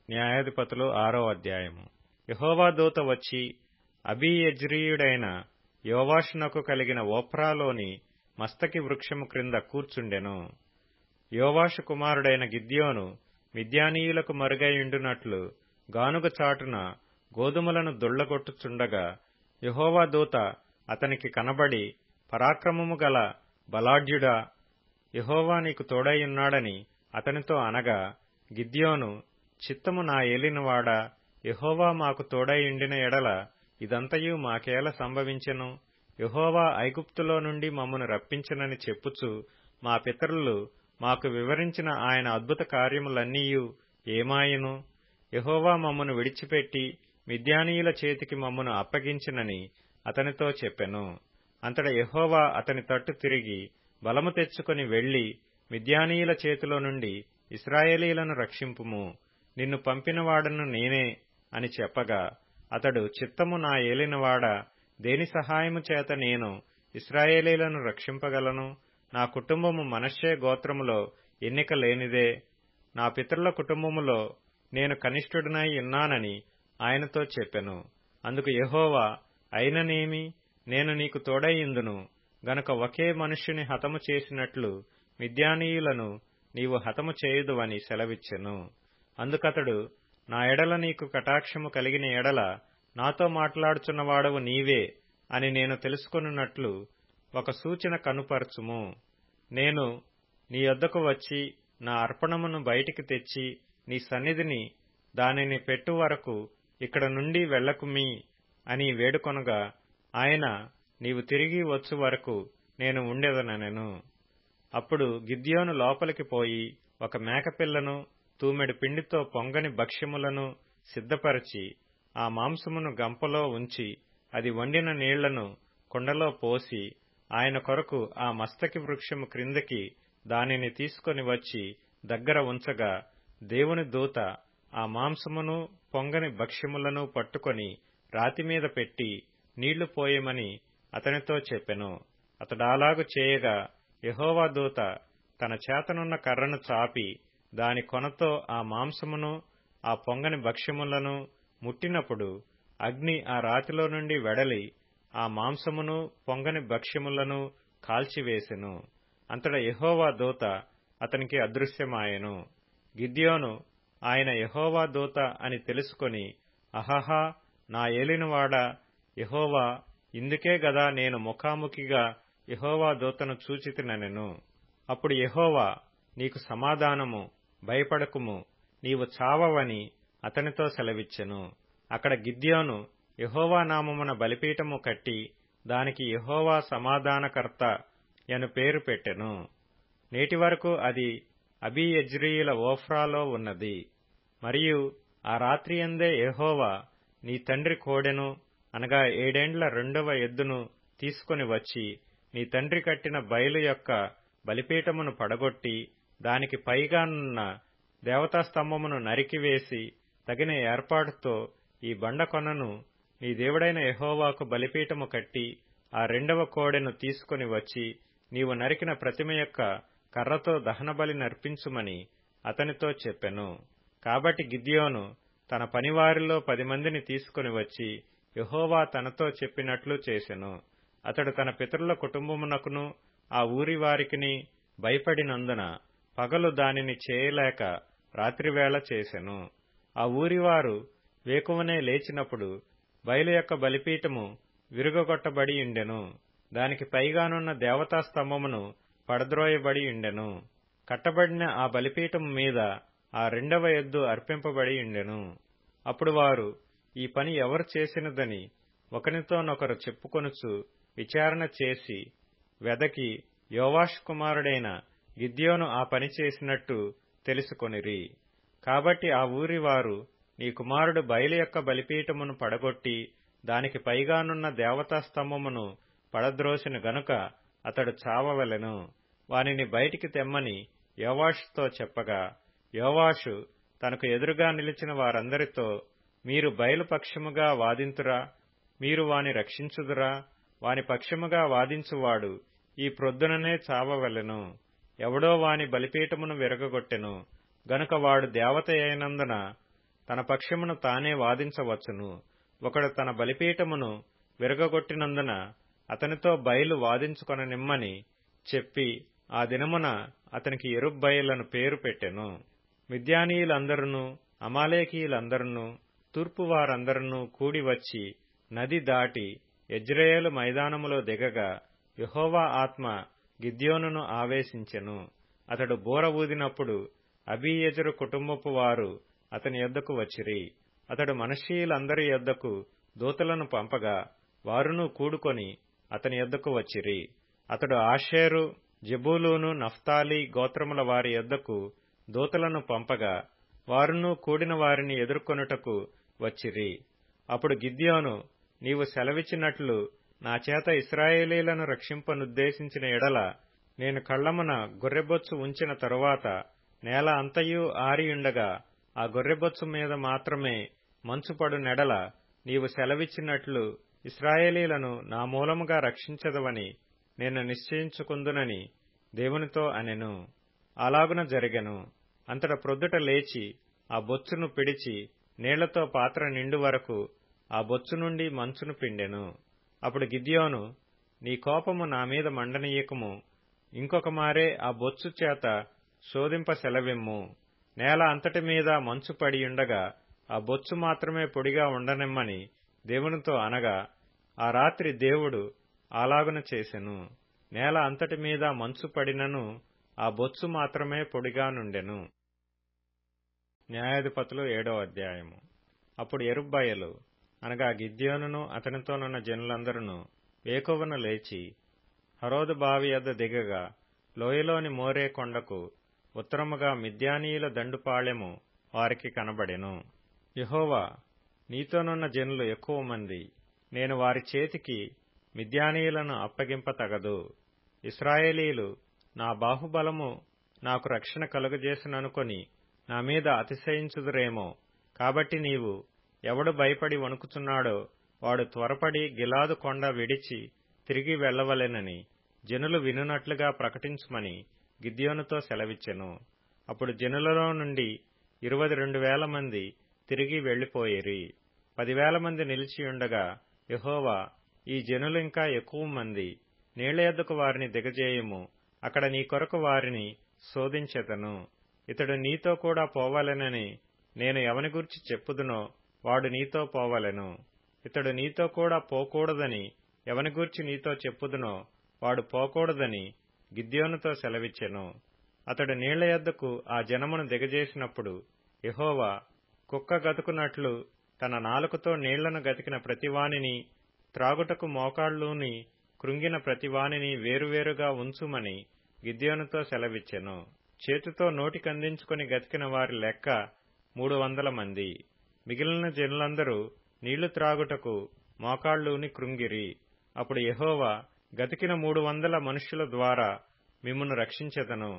న్యాయాధిపతులు 6వ అధ్యాయము. యెహోవా దూత వచ్చి అబీయెజ్రీయుడైన యోవాషునకు కలిగిన ఓఫ్రాలోని మస్తకి వృక్షము క్రింద కూర్చుండెను. యోవాషు కుమారుడైన గిద్యోను మిద్యానీయులకు మరుగైయుండునట్లు గానుగ చాటున గోధుమలను దుళ్లగొట్టుచుండగా యెహోవా దూత అతనికి కనబడి, పరాక్రమము గల బలాఢ్యుడా, యెహోవా నీకు తోడైయున్నాడని అతనితో అనగా, గిద్యోను, చిత్తము నా ఏలినవాడా, యెహోవా మాకు తోడైయుండిన ఎడల ఇదంతయు మాకేల సంభవించెను? యెహోవా ఐగుప్తులో నుండి మమ్మను రప్పించెనని చెప్పుచు మా పితరులు మాకు వివరించిన ఆయన అద్భుత కార్యములన్నీయు ఏమాయెను? యెహోవా మమ్మను విడిచిపెట్టి మిద్యానీయుల చేతికి మమ్మను అప్పగించెనని అతనితో చెప్పెను. అంతట యెహోవా అతని తట్టు తిరిగి, బలము తెచ్చుకొని వెళ్లి మిద్యానీయుల చేతిలో నుండి ఇశ్రాయేలీయులను రక్షింపుము, నిన్ను పంపినవాడను నేనే అని చెప్పగా, అతడు, చిత్తము నా ఏలినవాడా, దేని సహాయము చేత నేను ఇశ్రాయేలీయులను రక్షింపగలను? నా కుటుంబము మనష్షే గోత్రములో ఎన్నిక లేనిదే, నా పితరుల కుటుంబములో నేను కనిష్ఠుడినై ఉన్నానని ఆయనతో చెప్పెను. అందుకు యెహోవా, అయిననేమి, నేను నీకు తోడైయుందును గనుక ఒకే మనుష్యుని హతము చేసినట్లు మిద్యానీయులను నీవు హతము చేయుదువని సెలవిచ్చెను. అందుకతడు, నా ఎడల నీకు కటాక్షము కలిగిన ఎడల నాతో మాట్లాడుచున్నవాడవు నీవే అని నేను తెలుసుకొనున్నట్లు ఒక సూచన కనుపరచుము. నేను నీ యొద్దకు వచ్చి నా అర్పణమును బయటికి తెచ్చి నీ సన్నిధిని దానిని పెట్టు వరకు ఇక్కడ నుండి వెళ్ళకుమీ అని వేడుకొనగా, ఆయన, నీవు తిరిగి వచ్చు వరకు నేను ఉండెదనెను. అప్పుడు గిద్యోను లోపలికి పోయి ఒక మేకపిల్లను, తూమెడు పిండితో పొంగని భక్ష్యములను సిద్ధపరచి ఆ మాంసమును గంపలో ఉంచి అది వండిన నీళ్లను కుండలో పోసి ఆయన కొరకు ఆ మస్తకి వృక్షము క్రిందకి దానిని తీసుకొని వచ్చి దగ్గర ఉంచగా, దేవుని దూత ఆ మాంసమును పొంగని భక్ష్యములను పట్టుకొని రాతిమీద పెట్టి నీళ్లు పోయమని అతనితో చెప్పెను. అతడాలాగు చేయగా యెహోవా దూత తన చేతనున్న కర్రను చాపి దాని కొనతో ఆ మాంసమును ఆ పొంగని భక్ష్యములను ముట్టినప్పుడు అగ్ని ఆ రాతిలో నుండి వెడలి ఆ మాంసమును పొంగని భక్ష్యములను కాల్చివేసెను. అంతట యెహోవా దూత అతనికి అదృశ్యమాయెను. గిద్యోను ఆయన యెహోవా దూత అని తెలుసుకొని, అహహా, నా ఏలినవాడా యెహోవా, ఇందుకే గదా నేను ముఖాముఖిగా యెహోవా దూతను చూచితినెను. అప్పుడు యెహోవా, నీకు సమాధానము, భయపడకుము, నీవు చావవని అతనితో సెలవిచ్చెను. అక్కడ గిద్యోను యెహోవా నామమున బలిపీఠము కట్టి దానికి యెహోవా సమాధానకర్త యను పేరు పెట్టెను. నేటి వరకు అది అబీయెజ్రీయుల ఓఫ్రాలో ఉన్నది. మరియు ఆ రాత్రియందే యెహోవా నీ తండ్రి కోడెను, అనగా 7 ఏండ్ల 2వ ఎద్దును తీసుకొని వచ్చి నీ తండ్రి కట్టిన బయలు యొక్క బలిపీఠమును పడగొట్టి దానికి పైగానున్న దేవతాస్తంభమును నరికివేసి తగిన ఏర్పాటుతో ఈ బండ కొనను నీ దేవుడైన యెహోవాకు బలిపీఠము కట్టి ఆ 2వ కోడెను తీసుకొని వచ్చి నీవు నరికిన ప్రతిమ యొక్క కర్రతో దహనబలి నర్పించుమని అతనితో చెప్పెను. కాబట్టి గిద్యోను తన పనివారిలో 10 మందిని తీసుకొని వచ్చి యెహోవా తనతో చెప్పినట్లు చేసెను. అతడు తన పితరుల కుటుంబమునకును ఆ ఊరి వారికిని భయపడినందున పగలు దానిని చేయలేక రాత్రివేళ చేసెను. ఆ ఊరివారు వేకువనే లేచినప్పుడు బయలు యొక్క బలిపీఠము విరుగగొట్టబడి ఉండెను, దానికి పైగానున్న దేవతాస్తంభమును పడద్రోయబడి ఉండెను. కట్టబడిన ఆ బలిపీఠము మీద ఆ 2వ ఎద్దు అర్పింపబడి ఉండెను. అప్పుడు వారు ఈ పని ఎవరు చేసినదని ఒకనితోనొకరు చెప్పుకొనుచు విచారణ చేసి వెదకి యోవాషు కుమారుడైన గిద్యోను ఆ పని చేసినట్టు తెలుసుకొనిరి. కాబట్టి ఆ ఊరి వారు, నీ కుమారుడు బయలు యొక్క బలిపీఠమును పడగొట్టి దానికి పైగానున్న దేవతాస్తంభమును పడద్రోసిన గనుక అతడు చావవలెను, వానిని బయటికి తెమ్మని యోవాషుతో చెప్పగా, యోవాషు తనకు ఎదురుగా నిలిచిన వారందరితో, మీరు బయలు పక్షముగా వాదింతురా, మీరు వాని రక్షించుదురా? వాని పక్షముగా వాదించువాడు ఈ ప్రొద్దుననే చావవలెను. ఎవడో వాని బలిపీఠమును విరగగొట్టెను గనుక వాడు దేవత అయినందున తన పక్షమును తానే వాదించవచ్చును. ఒకడు తన బలిపీఠమును విరగగొట్టినందున అతనితో బయలు వాదించుకొననిమ్మని చెప్పి ఆ దినమున అతనికి యెరుబ్బయలను పేరు పెట్టెను. మిద్యానీయులందరును అమాలేకీయులందరును తూర్పు వారందరును కూడివచ్చి నది దాటి యెజ్రెయేలు మైదానములో దిగగా యెహోవా ఆత్మ గిద్యోనును ఆవేశించెను. అతడు బూర ఊదినప్పుడు అబీయెజెరు కుటుంబపు వారు అతని యొద్దకు వచ్చిరి. అతడు మనష్షీయులందరి యొద్దకు దూతలను పంపగా వారును కూడుకొని అతని యొద్దకు వచ్చిరి. అతడు ఆషేరు, జెబూలూను, నఫ్తాలి గోత్రముల వారి యొద్దకు దూతలను పంపగా వారును కూడిన వారిని ఎదుర్కొనుటకు వచ్చిరి. అప్పుడు గిద్యోను, నీవు సెలవిచ్చినట్లు నా చేత ఇశ్రాయేలీలను రక్షింపనుద్దేశించిన ఎడల నేను కళ్లమున గొర్రెబొచ్చు ఉంచిన తరువాత నేల అంతయు ఆరియుండగా ఆ గొర్రెబొచ్చు మీద మాత్రమే మంచుపడు నెడల నీవు సెలవిచ్చినట్లు ఇశ్రాయేలీలను నా మూలముగా రక్షించదవని నేను నిశ్చయించుకుందునని దేవునితో అనెను. అలాగున జరిగెను. అంతట ప్రొద్దుట లేచి ఆ బొచ్చును పిడిచి నీళ్లతో పాత్ర నిండు వరకు ఆ బొచ్చు నుండి మంచును పిండెను. అప్పుడు గిద్యోను, నీ కోపము నా మీద మండనీయకము, ఇంకొక మారే ఆ బొచ్చు చేత శోధింప సెలవిమ్ము. నేల అంతటి మీద మంచు పడియుండగా ఆ బొచ్చు మాత్రమే పొడిగా ఉండనిమ్మని దేవునితో అనగా ఆ రాత్రి దేవుడు అలాగున చేసెను. నేల అంతటి మీద మంచు పడినను ఆ బొచ్చు మాత్రమే పొడిగా నుండెను. న్యాయాధిపతులు 7వ అధ్యాయము. అప్పుడు యెరుబ్బయలు అనగా గిద్యోనును అతనితోనున్న జనులందరూ వేకువన లేచి హరోదు బావి యొద్ద దిగగా లోయలోని మోరే కొండకు ఉత్తరముగా మిద్యానీయుల దండుపాళెము వారికి కనబడెను. యెహోవా, నీతోనున్న జనులు ఎక్కువ మంది, నేను వారి చేతికి మిద్యానీయులను అప్పగింపతగదు. ఇశ్రాయేలీలు నా బాహుబలము నాకు రక్షణ కలుగజేసిననుకొని నా మీద అతిశయించుదురేమో. కాబట్టి నీవు ఎవడు భయపడి వణుకుచున్నాడో వాడు త్వరపడి గిలాదు కొండ విడిచి తిరిగి వెళ్లవలెనని జనులు వినునట్లుగా ప్రకటించుమని గిద్యోనుతో సెలవిచ్చెను. అప్పుడు జనులలో నుండి 22,000 మంది తిరిగి వెళ్లిపోయిరి. 10,000 మంది నిలిచియుండగా యెహోవా, ఈ జనులింకా ఎక్కువ మంది, నీళ్ల యొద్దకు వారిని దిగజేయుము, అక్కడ నీ కొరకు వారిని శోధించెదను. ఇతడు నీతో కూడా పోవలెనని నేను ఎవని గూర్చి చెప్పుదునో వాడు నీతో పోవలెను. ఇతడు నీతో కూడా పోకూడదని ఎవని గూర్చి నీతో చెప్పుదునో వాడు పోకూడదని గిద్యోనుతో సెలవిచ్చెను. అతడు నీళ్ల యొద్దకు ఆ జనమును దిగజేసినప్పుడు యెహోవా కుక్క గతుకున్నట్లు తన నాలుకతో నీళ్లను గతికిన ప్రతివానిని, త్రాగుటకు మోకాళ్లూని కృంగిన ప్రతివానిని వేరువేరుగా ఉంచుమని గిద్యోనుతో సెలవిచ్చెను. చేతితో నోటికందించుకుని గతికిన వారి లెక్క 300 మంది. మిగిలిన జనులందరూ నీళ్లు త్రాగుటకు మోకాళ్లూని కృంగిరి. అప్పుడు యెహోవా, గతికిన 300 మనుష్యుల ద్వారా మిమ్మును రక్షించెదను,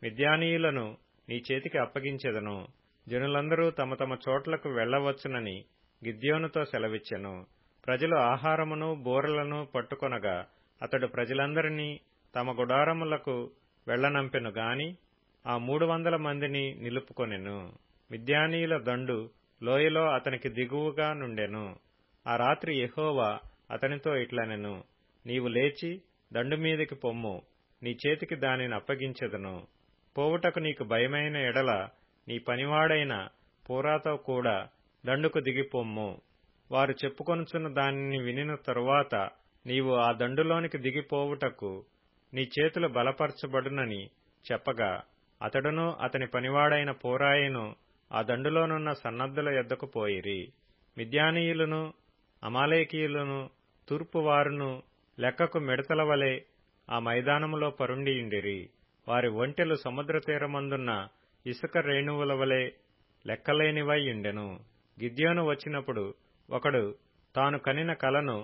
మిద్యానీయులను నీ చేతికి అప్పగించెదను. జనులందరూ తమ తమ చోట్లకు వెళ్లవచ్చునని గిద్యోనుతో సెలవిచ్చెను. ప్రజలు ఆహారమును బూరలను పట్టుకొనగా అతడు ప్రజలందరినీ తమ గుడారములకు వెళ్లనంపెను గాని ఆ 300 మందిని నిలుపుకొనెను. మిద్యానీయుల దండు లోయలో అతనికి దిగువగా నుండెను. ఆ రాత్రి యెహోవా అతనితో ఇట్లనెను, నీవు లేచి దండు మీదికి పొమ్ము, నీ చేతికి దానిని అప్పగించెదను. పోవుటకు నీకు భయమైన ఎడల నీ పనివాడైన పూరాతో కూడా దండుకు దిగిపొమ్ము. వారు చెప్పుకొనుచున్న దానిని వినిన తరువాత నీవు ఆ దండులోనికి దిగిపోవుటకు నీ చేతులు బలపరచబడునని చెప్పగా అతడును అతని పనివాడైన పూరాయను ఆ దండులోనున్న సన్నద్ధుల యొద్దకు పోయిరి. మిద్యానీయులను అమాలేకీయులను తూర్పువారును లెక్కకు మిడతల వలె ఆ మైదానములో పరుండియుండిరి. వారి ఒంటెలు సముద్ర తీరమందున్న ఇసుక రేణువుల వలె లెక్కలేనివై ఉండెను. గిద్యోను వచ్చినప్పుడు ఒకడు తాను కనిన కలను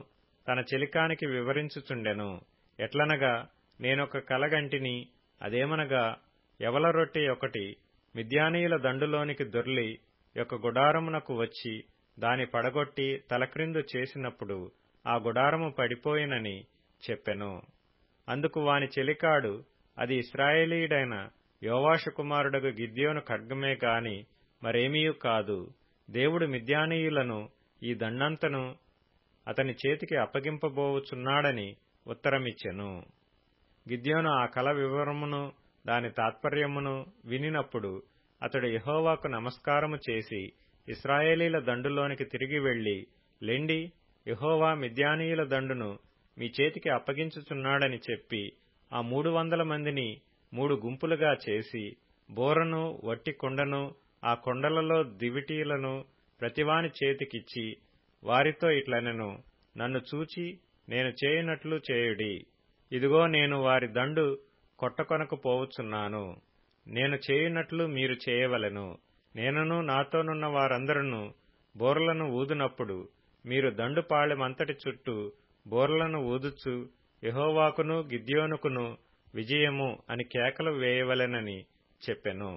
తన చెలికానికి వివరించుచుండెను. ఎట్లనగా, నేనొక కలగంటిని, అదేమనగా యవల రొట్టె ఒకటి మిద్యానీయుల దండులోనికి దొర్లి ఒక గుడారమునకు వచ్చి దాని పడగొట్టి తలక్రిందు చేసినప్పుడు ఆ గుడారము పడిపోయినని చెప్పెను. అందుకు వాని చెలికాడు, అది ఇశ్రాయేలీయుడైన యోవాషు కుమారుడగు గిద్యోను ఖడ్గమే గాని మరేమీయూ కాదు. దేవుడు మిద్యానీయులను ఈ దండంతను అతని చేతికి అప్పగింపబోవుచున్నాడని ఉత్తరమిచ్చెను. గిద్యోను ఆ కల వివరమును దాని తాత్పర్యమును వినినప్పుడు అతడు యెహోవాకు నమస్కారము చేసి ఇశ్రాయేలీల దండులోనికి తిరిగి వెళ్లి, లెండి, యెహోవా మిద్యానీయుల దండును మీ చేతికి అప్పగించుచున్నాడని చెప్పి ఆ 300 మందిని 3 గుంపులుగా చేసి బోరను, వట్టి కుండను, ఆ కొండలలో దివిటీలను ప్రతివాని చేతికిచ్చి వారితో ఇట్లనెను, నన్ను చూచి నేను చేయనట్లు చేయుడి. ఇదిగో నేను వారి దండు కొట్టకొనకు పోవుచున్నాను. నేను చేయునట్లు మీరు చేయవలెను. నేనును నాతోనున్న వారందరూ బోర్లను ఊదునప్పుడు మీరు దండుపాళెమంతటి చుట్టూ బోర్లను ఊదుచు యెహోవాకును గిద్యోనుకును విజయము అని కేకలు వేయవలెనని చెప్పెను.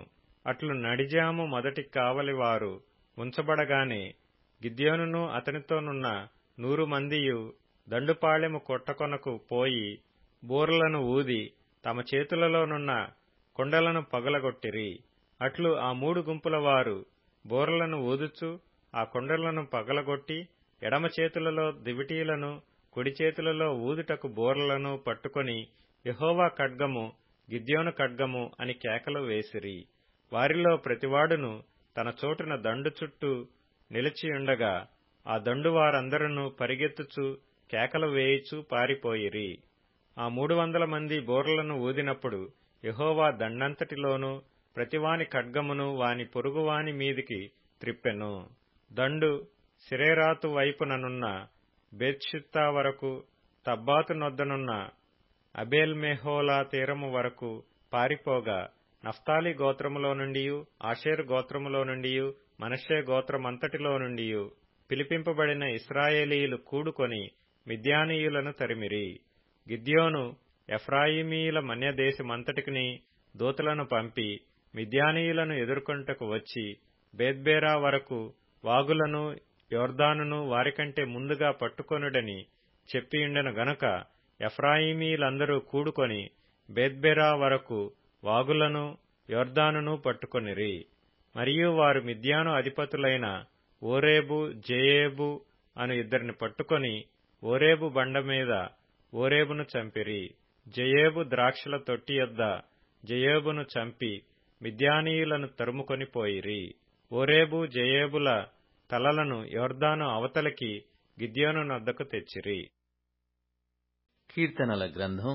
అట్లు నడిజాము మొదటి కావలివారు ఉంచబడగానే గిద్యోనును అతనితోనున్న 100 మందియు దండుపాళెము కొట్టకొనకు పోయి బోర్లను ఊది తమ చేతులలోనున్న కొండలను పగలగొట్టిరి. అట్లు ఆ 3 గుంపుల వారు బోర్లను ఊదుచు ఆ కొండలను పగలగొట్టి ఎడమ చేతులలో దివిటీలను కుడి చేతులలో ఊదుటకు బోర్లను పట్టుకొని యెహోవా ఖడ్గము, గిద్యోను ఖడ్గము అని కేకలు వేసిరి. వారిలో ప్రతివాడును తన చోటున దండు చుట్టూ నిలిచియుండగా ఆ దండు వారందరూ పరిగెత్తుచు కేకలు వేయిచు పారిపోయిరి. ఆ 300 మంది బోర్లను ఊదినప్పుడు యెహోవా దండంతటిలోనూ ప్రతివాని ఖడ్గమును వాని పొరుగువాని మీదికి త్రిప్పెను. దండు సిరేరాతు వైపుననున్న బేత్షిత్తా వరకు, తబ్బాతు నొద్దనున్న అబేల్మెహోలా తీరము వరకు పారిపోగా నఫ్తాలి గోత్రములో నుండియు, ఆషేరు గోత్రములో నుండియు, మనష్షే గోత్రమంతటిలో నుండియు పిలిపింపబడిన ఇశ్రాయేలీయులు కూడుకొని మిద్యానీయులను తరిమిరి. గిద్యోను ఎఫ్రాయిమీయుల మన్యదేశమంతటికిని దూతలను పంపి మిద్యానీయులను ఎదుర్కొంటకు వచ్చి బేత్బేరా వరకు వాగులను యొర్దానును వారికంటే ముందుగా పట్టుకొనుడని చెప్పియుండెను గనుక ఎఫ్రాయిమీయులందరూ కూడుకొని బేత్బేరా వరకు వాగులను యొర్దానును పట్టుకొనిరి. మరియు వారు మిద్యాను అధిపతులైన ఓరేబు, జెయేబు అను 2 పట్టుకొని ఓరేబు బండ మీద ఓరేబును చంపిరి. జెయేబు ద్రాక్షల తొట్టి యొద్ద జెయేబును చంపి మిద్యానీయులను తరుముకొని పోయిరి. ఓరేబు, జెయేబుల తలలను యొర్దాను అవతలికి గిద్యోను నొద్దకు తెచ్చిరి. కీర్తనల గ్రంథం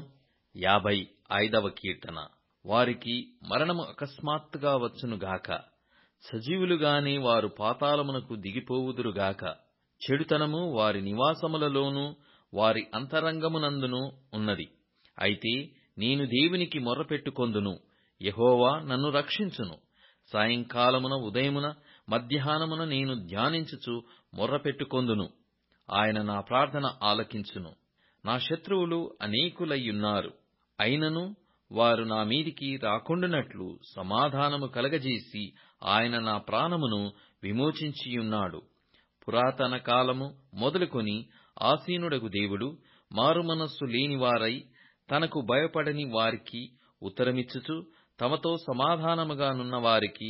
55వ కీర్తన. వారికి మరణము అకస్మాత్తుగా వచ్చునుగాక, సజీవులుగానే వారు పాతాళమునకు దిగిపోవుదురుగాక. చెడుతనము వారి నివాసములలోనూ వారి అంతరంగమునందును ఉన్నది. అయితే నేను దేవునికి మొర్రపెట్టుకొందును, యెహోవా నన్ను రక్షించును. సాయంకాలమున, ఉదయమున, మధ్యాహ్నమున నేను ధ్యానించుచు మొర్రపెట్టుకొందును. ఆయన నా ప్రార్థన ఆలకించును. నా శత్రువులు అనేకులయ్యున్నారు, అయినను వారు నా మీదికి రాకుండునట్లు సమాధానము కలగజేసి ఆయన నా ప్రాణమును విమోచించియున్నాడు. పురాతన కాలము మొదలుకొని ఆసీనుడగు దేవుడు మారుమనస్సు లేనివారై తనకు భయపడని వారికి ఉత్తరమిచ్చుచు తమతో సమాధానముగా నున్న వారికి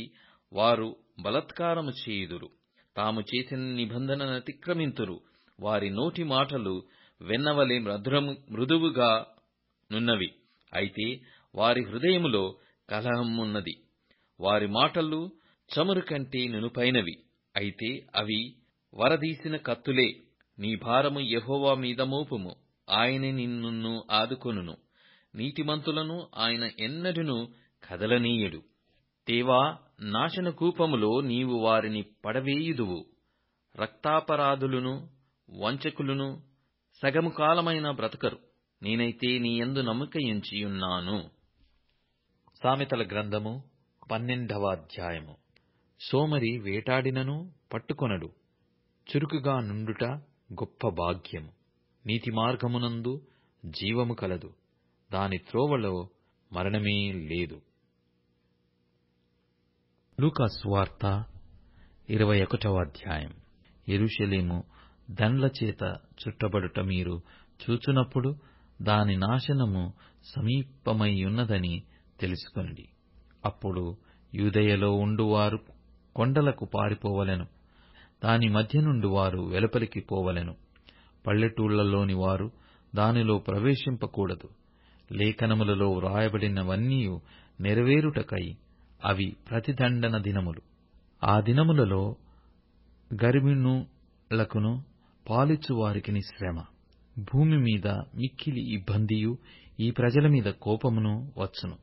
వారు బలాత్కారము చేయుదురు. తాము చేసిన నిబంధననతిక్రమింతురు. వారి నోటి మాటలు వెన్నవలె మృదువుగా నున్నవి, అయితే వారి హృదయములో కలహమున్నది. వారి మాటలు చమురు కంటే నునుపైనవి, అయితే అవి వరదీసిన కత్తులే. నీ భారము యెహోవా మీద మోపుము, ఆయనే నిన్ను ఆదుకొనును. నీతిమంతులను ఆయన ఎన్నడును కదలనీయడు. దేవా, నాశన కూపములో నీవు వారిని పడవేయుదువు. రక్తాపరాధులను వంచకులను సగము కాలమైన బ్రతకరు. నేనైతే నీయందు నమ్మకయుంచియున్నాను. సామెతల గ్రంథము 12వ అధ్యాయము. సోమరి వేటాడినను పట్టుకొనడు, చురుకుగా నుండుట గొప్ప భాగ్యము. నీతి మార్గమునందు జీవము కలదు, దాని త్రోవలో మరణమే లేదు. లూకా సువార్త 21వ అధ్యాయం. యెరూషలేము దండ్ల చేత చుట్టబడుట మీరు చూచునప్పుడు దాని నాశనము సమీపమైయున్నదని తెలుసుకొనుడి. అప్పుడు యూదయలో ఉండువారు కొండలకు పారిపోవలెను, దాని మధ్య నుండి వారు వెలుపలికి పోవలెను. పల్లెటూళ్లలోని వారు దానిలో ప్రవేశింపకూడదు. లేఖనములలో వ్రాయబడినవన్నీ నెరవేరుటకై అవి ప్రతిదండన దినములు. ఆ దినములలో గర్భిణులకును పాలిచ్చు వారికిని శ్రమ. భూమి మీద మిక్కిలి ఇబ్బందియు ఈ ప్రజల మీద కోపమును వచ్చును.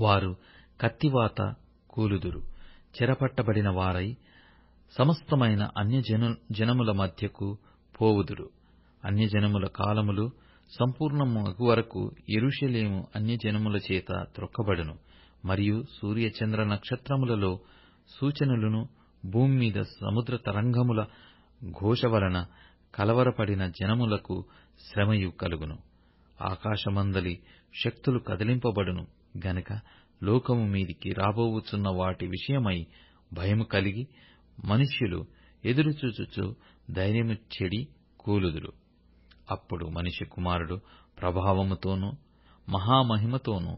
వారు కత్తివాత కూలుదురు. చెరపట్టబడిన వారై సమస్తమైన అన్యజనముల మధ్యకు పోవుదురు. అన్యజనముల కాలములు సంపూర్ణమగు వరకు యెరూషలేము అన్యజనముల చేత త్రొక్కబడును. మరియు సూర్యచంద్ర నక్షత్రములలో సూచనలును భూమి మీద సముద్ర తరంగముల ఘోష వలన కలవరపడిన జనములకు శ్రమయు కలుగును. ఆకాశమందలి శక్తులు కదిలింపబడును గనుక లోకము మీదికి రాబోవుచున్న వాటి విషయమై భయము కలిగి మనుష్యులు ఎదురుచూచుచు ధైర్యము చెడి కూలుదురు. అప్పుడు మనిషి కుమారుడు ప్రభావముతోనూ మహామహిమతోనూ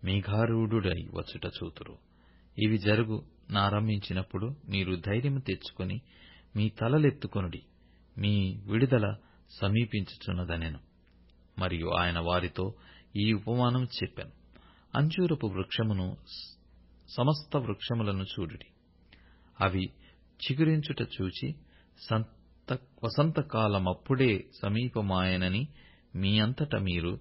మేఘారూఢుడై వచ్చుట చూతురు. ఇవి నారంభించినప్పుడు మీరు ధైర్యము తెచ్చుకొని మీ తలలెత్తుకొనుడి, మీ విడుదల సమీపించుచున్నదనెను. మరియు ఆయన వారితో ఈ ఉపమానం చెప్పెను. అంజూరపు వృక్షమును సమస్త వృక్షములను చూడుడి. అవి చిగురించుట చూచి వసంతకాలమప్పుడే సమీపమాయెనని మీ అంతట మీరు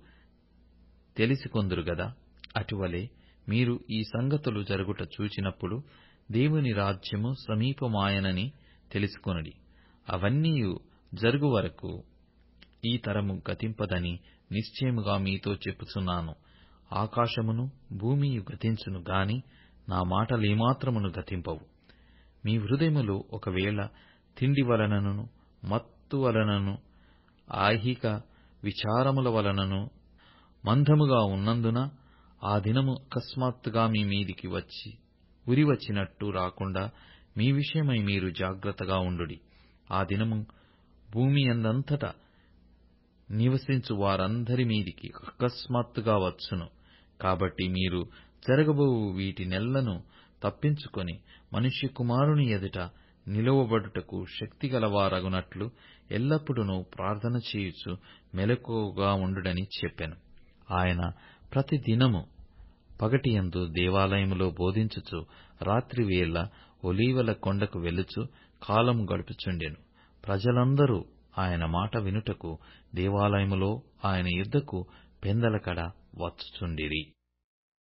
తెలిసికొందురు గదా. అటువలే మీరు ఈ సంగతులు జరుగుట చూచినప్పుడు దేవుని రాజ్యము సమీపమాయెనని తెలుసుకొనుడి. అవన్నీయు జరుగు వరకు ఈ తరము గతింపదని నిశ్చయముగా మీతో చెప్పుచున్నాను. ఆకాశమును భూమియు గతించును గాని నా మాటలేమాత్రమును గతింపవు. మీ హృదయములో ఒకవేళ తిండి వలనను మత్తు వలనను ఐహిక విచారముల వలనను మందముగా ఉన్నందున ఆ దినము అకస్మాత్తుగా మీ మీదికి వచ్చి ఉరి వచ్చినట్టు రాకుండా మీ విషయమై మీరు జాగ్రత్తగా ఉండుడి. ఆ దినము భూమి యందంతటా నివసించు వారందరి మీదికి అకస్మాత్తుగా వచ్చును. కాబట్టి మీరు జరగబోవు వీటినెల్లను తప్పించుకొని మనుష్య కుమారుని ఎదుట నిలువబడుటకు శక్తిగలవారగునట్లు ఎల్లప్పుడూ ప్రార్థన చేయుచు మెలకువగా ఉండుడని చెప్పెను. ఆయన ప్రతి దినము పగటియందు దేవాలయములో బోధించుచు రాత్రివేళ ఒలీవల కొండకు వెళ్ళుచు కాలము గడుపుచుండెను. ప్రజలందరూ ఆయన మాట వినుటకు దేవాలయములో ఆయన యుద్ధకు పెందలకడ వచ్చుచుండిరి.